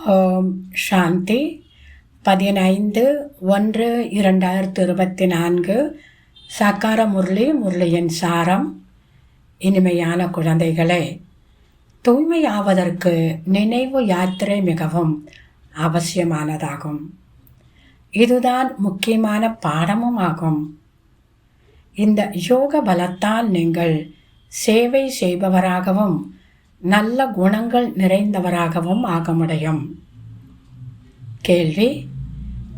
ஓம் சாந்தி 15/1/2024 சாக்கார முரளியின் சாரம். இனிமையான குழந்தைகளே, தூய்மையாவதற்கு நினைவு யாத்திரை மிகவும் அவசியமானதாகும். இதுதான் முக்கியமான பாடமும் ஆகும். இந்த யோக பலத்தால் நீங்கள் சேவை செய்பவராகவும் நல்ல குணங்கள் நிறைந்தவராகவும் ஆக முடியும். கேள்வி: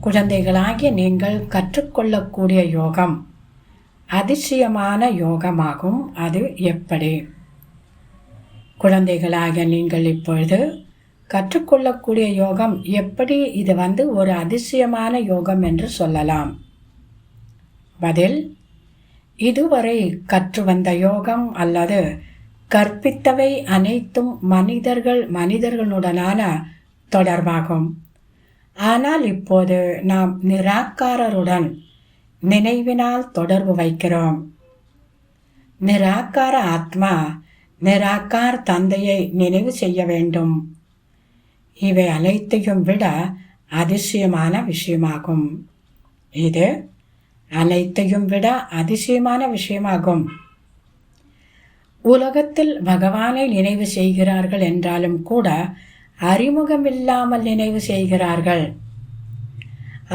குழந்தைகளாகிய நீங்கள் கற்றுக்கொள்ளக்கூடிய யோகம் அதிசயமான யோகமாகும். அது எப்படி? குழந்தைகளாகிய நீங்கள் இப்பொழுது கற்றுக்கொள்ளக்கூடிய யோகம் எப்படி இது ஒரு அதிசயமான யோகம் என்று சொல்லலாம்? பதில்: இதுவரை கற்று வந்த யோகம் அல்லது கற்பித்தவை அனைத்தும் மனிதர்களுடனான தொடர்பாகும். ஆனால் இப்போது நாம் நிராகாரருடன் நினைவினால் தொடர்பு வைக்கிறோம். நிராகார ஆத்மா நிராகார் தந்தையை நினைவு செய்ய வேண்டும். இவை அனைத்தையும் விட அதிசயமான விஷயமாகும். இது அனைத்தையும் விட அதிசயமான விஷயமாகும். உலகத்தில் பகவானை நினைவு செய்கிறார்கள் என்றாலும் கூட அறிமுகமில்லாமல் நினைவு செய்கிறார்கள்.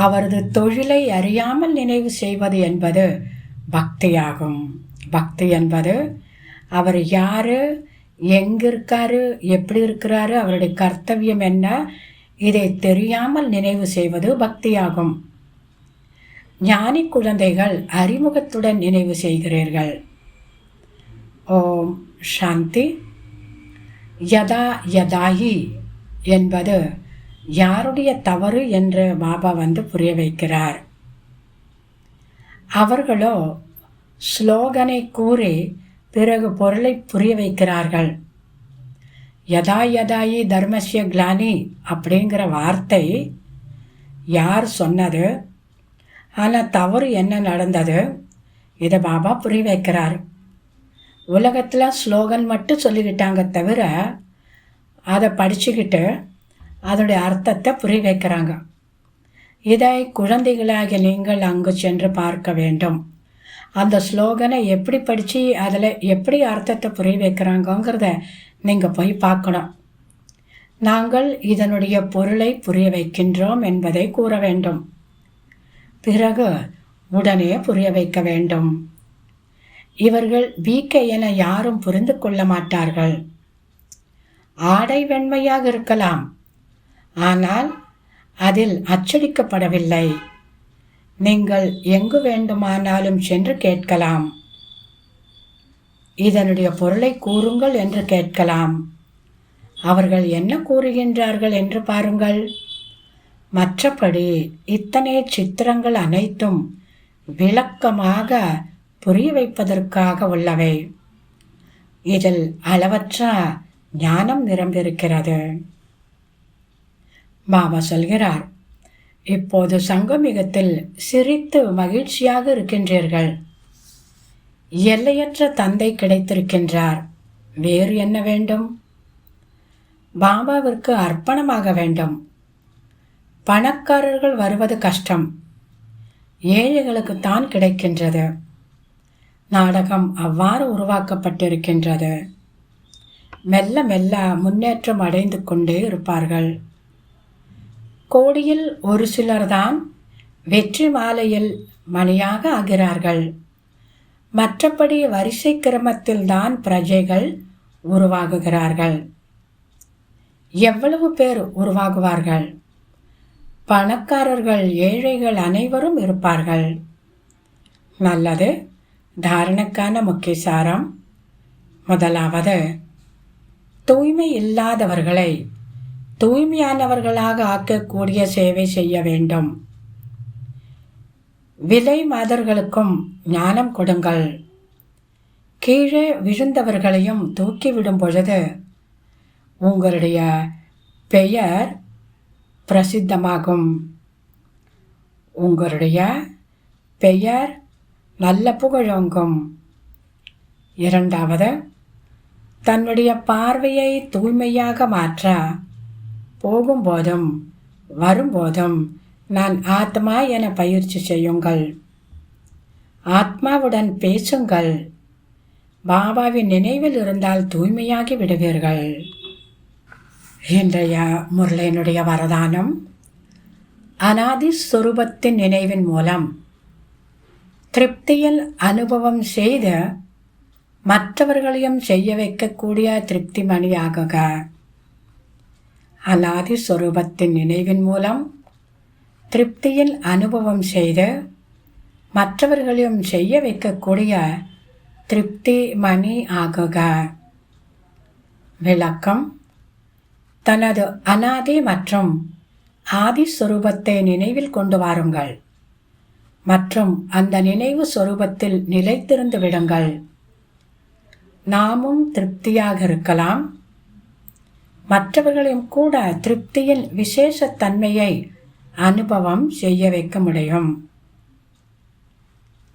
அவரது தொழிலை அறியாமல் நினைவு செய்வது என்பது பக்தியாகும். பக்தி என்பது அவர் யாரு, எங்கிருக்காரு, எப்படி இருக்கிறாரு, அவருடைய கர்த்தவியம் என்ன, இதை தெரியாமல் நினைவு செய்வது பக்தியாகும். ஞானி குழந்தைகள் அறிமுகத்துடன் நினைவு செய்கிறீர்கள். ஓம் சாந்தி. யதா யதாயி என்பது யாருடைய தவறு என்று பாபா புரிய வைக்கிறார். அவர்களோ ஸ்லோகனை கூறி பிறகு பொருளை புரிய வைக்கிறார்கள். யதா யதாயி தர்மஸ்ய கிளானி அப்படிங்கிற வார்த்தை யார் சொன்னது, ஆனால் தவறு என்ன நடந்தது, இதை பாபா புரிய வைக்கிறார். உலகத்தில் ஸ்லோகன் மட்டும் சொல்லிக்கிட்டாங்க தவிர அதை படிச்சுக்கிட்டு அதோடைய அர்த்தத்தை புரிய வைக்கிறாங்க. இதை குழந்தைகளாக நீங்கள் அங்கு சென்று பார்க்க வேண்டும். அந்த ஸ்லோகனை எப்படி படித்து அதில் எப்படி அர்த்தத்தை புரிய வைக்கிறாங்கங்கிறத நீங்கள் போய் பார்க்கணும். நாங்கள் இதனுடைய பொருளை புரிய வைக்கின்றோம் என்பதை கூற வேண்டும். பிறகு உடனே புரிய வைக்க வேண்டும். இவர்கள் பிகே என யாரும் புரிந்து கொள்ள மாட்டார்கள். ஆடை வெண்மையாக இருக்கலாம், ஆனால் அதில் அச்சடிக்கப்படவில்லை. நீங்கள் எங்கு வேண்டுமானாலும் சென்று கேட்கலாம். இதனுடைய பொருளை கூறுங்கள் என்று கேட்கலாம். அவர்கள் என்ன கூறுகின்றார்கள் என்று பாருங்கள். மற்றபடி இத்தனை சித்திரங்கள் அனைத்தும் விளக்கமாக புரிய வைப்பதற்காக உள்ளவை. இதில் அளவற்ற ஞானம் நிரம்பியிருக்கிறது. பாபா சொல்கிறார், இப்போது சங்கமிகத்தில் சிரித்து மகிழ்ச்சியாக இருக்கின்றீர்கள். எல்லையற்ற தந்தை கிடைத்திருக்கின்றார். வேறு என்ன வேண்டும்? பாபாவிற்கு அர்ப்பணமாக வேண்டும். பணக்காரர்கள் வருவது கஷ்டம், ஏழைகளுக்குத்தான் கிடைக்கின்றது. நாடகம் அவ்வாறு உருவாக்கப்பட்டிருக்கின்றது. மெல்ல மெல்ல முன்னேற்றம் அடைந்து கொண்டே இருப்பார்கள். கோடியில் ஒரு சிலர்தான் வெற்றி மாலையில் மணியாக ஆகிறார்கள். மற்றபடி வரிசை கிரமத்தில்தான் பிரஜைகள் உருவாகுகிறார்கள். எவ்வளவு பேர் உருவாகுவார்கள்? பணக்காரர்கள், ஏழைகள் அனைவரும் இருப்பார்கள். நல்லது. தாரணைக்கான முக்கிய சாரம். முதலாவது, தூய்மை இல்லாதவர்களை தூய்மையானவர்களாக ஆக்கக்கூடிய சேவை செய்ய வேண்டும். விலை மாதர்களுக்கும் ஞானம் கொடுங்கள். கீழே விழுந்தவர்களையும் தூக்கிவிடும் பொழுது உங்களுடைய பெயர் பிரசித்தமாகும். உங்களுடைய பெயர் நல்ல புகழோங்கும். இரண்டாவது, தன்னுடைய பார்வையை தூய்மையாக மாற்ற போகும்போதும் வரும்போதும் நான் ஆத்மா என பயிற்சி செய்யுங்கள். ஆத்மாவுடன் பேசுங்கள். பாபாவின் நினைவில் இருந்தால் தூய்மையாகி விடுவீர்கள். இன்றைய முரளியினுடைய வரதானம், அனாதி ஸ்வரூபத்தின் நினைவின் மூலம் திருப்தியில் அனுபவம் செய்து மற்றவர்களையும் செய்ய வைக்கக்கூடிய திருப்தி மணியாகுக. அனாதி ஸ்வரூபத்தின் நினைவின் மூலம் திருப்தியில் அனுபவம் செய்து மற்றவர்களையும் செய்ய வைக்கக்கூடிய திருப்தி மணி ஆகுக. விளக்கம்: தனது அனாதி மற்றும் ஆதி ஸ்வரூபத்தை நினைவில் கொண்டு வாருங்கள் மற்றும் அந்த நினைவு ஸ்வரூபத்தில் நிலைத்திருந்து விடுங்கள். நாமும் திருப்தியாக இருக்கலாம். மற்றவர்களையும் கூட திருப்தியின் விசேஷத்தன்மையை அனுபவம் செய்ய வைக்க முடியும்.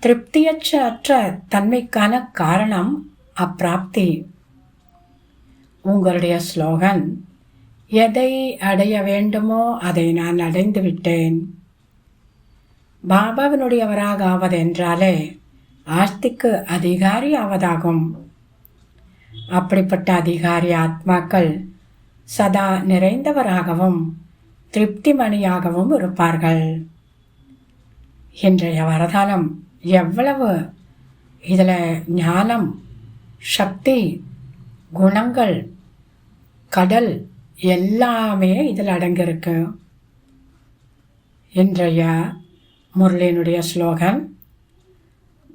திருப்தியற்ற தன்மைக்கான காரணம் அப்பிராப்தி. உங்களுடைய ஸ்லோகன்: எதை அடைய வேண்டுமோ அதை நான் அடைந்து விட்டேன். பாபாவினுடையவராக ஆவது என்றாலே ஆஸ்திக்கு அதிகாரி ஆவதாகும். அப்படிப்பட்ட அதிகாரி ஆத்மாக்கள் சதா நிறைந்தவராகவும் திருப்திமணியாகவும் இருப்பார்கள். இன்றைய வரதானம் எவ்வளவு இதில் ஞானம், சக்தி, குணங்கள், கடல் எல்லாமே இதில் அடங்கியிருக்கு. இன்றைய முரளியினுடைய ஸ்லோகன்: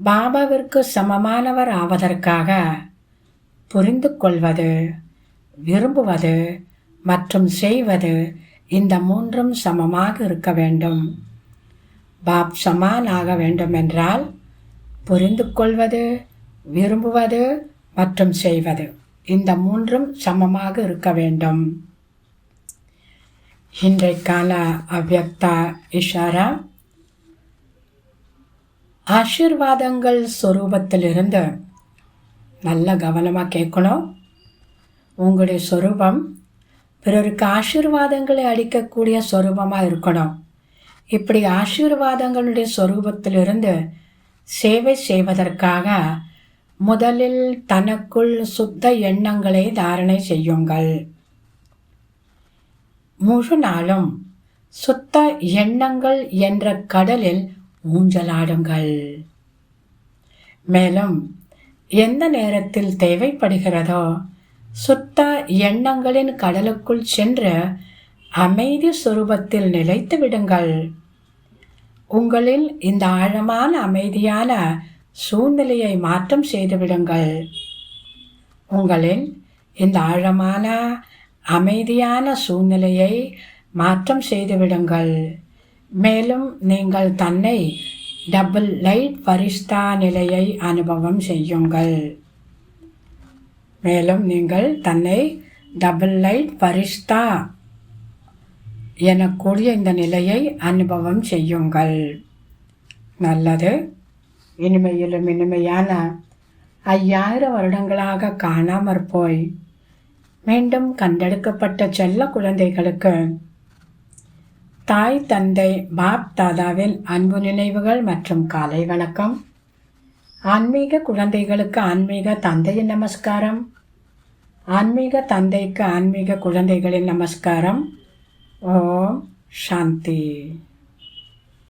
பாபாவிற்கு சமமானவர் ஆவதற்காக புரிந்து கொள்வது, விரும்புவது மற்றும் செய்வது, இந்த மூன்றும் சமமாக இருக்க வேண்டும். பாப் சமான் ஆக வேண்டும் என்றால் புரிந்து கொள்வது, விரும்புவது மற்றும் செய்வது, இந்த மூன்றும் சமமாக இருக்க வேண்டும். இன்றைக்கான அவ்யக்த இஷாரா: ஆசீர்வாதங்கள் சொரூபத்திலிருந்து நல்ல கவனமாக கேட்கணும். உங்களுடைய சொரூபம் பிறருக்கு ஆசீர்வாதங்களை அளிக்கக்கூடிய சொரூபமாக இருக்கணும். இப்படி ஆசீர்வாதங்களுடைய சொரூபத்திலிருந்து சேவை செய்வதற்காக முதலில் தனக்குள் சுத்த எண்ணங்களை தாரணை செய்யுங்கள். முழு நாளும் சுத்த எண்ணங்கள் என்ற கடலில் ஊஞ்சலாடுங்கள். மேலும் எந்த நேரத்தில் தேவைப்படுகிறதோ சுத்த எண்ணங்களின் கடலுக்குள் சென்று அமைதி சுரூபத்தில் நிலைத்து விடுங்கள். உங்களில் இந்த ஆழமான அமைதியான சூழ்நிலையை மாற்றம் செய்து விடுங்கள். உங்களில் இந்த ஆழமான அமைதியான சூழ்நிலையை மாற்றம் செய்து விடுங்கள். மேலும் நீங்கள் தன்னை டபுள் லைட் ஃபரிஷ்தா நிலையை அனுபவம் செய்யுங்கள். மேலும் நீங்கள் தன்னை டபுள் லைட் ஃபரிஷ்தா எனக்கூடிய இந்த நிலையை அனுபவம் செய்யுங்கள். நல்லது. இனிமையிலும் இனிமையான 5000 வருடங்களாக காணாமற் போய் மீண்டும் கண்டெடுக்கப்பட்ட செல்ல குழந்தைகளுக்கு தாய் தந்தை பாப் தாதாவின் அன்பு நினைவுகள் மற்றும் காலை வணக்கம். ஆன்மீக குழந்தைகளுக்கு ஆன்மீக தந்தையின் நமஸ்காரம். ஆன்மீக தந்தைக்கு ஆன்மீக குழந்தைகளின் நமஸ்காரம். ஓம் சாந்தி.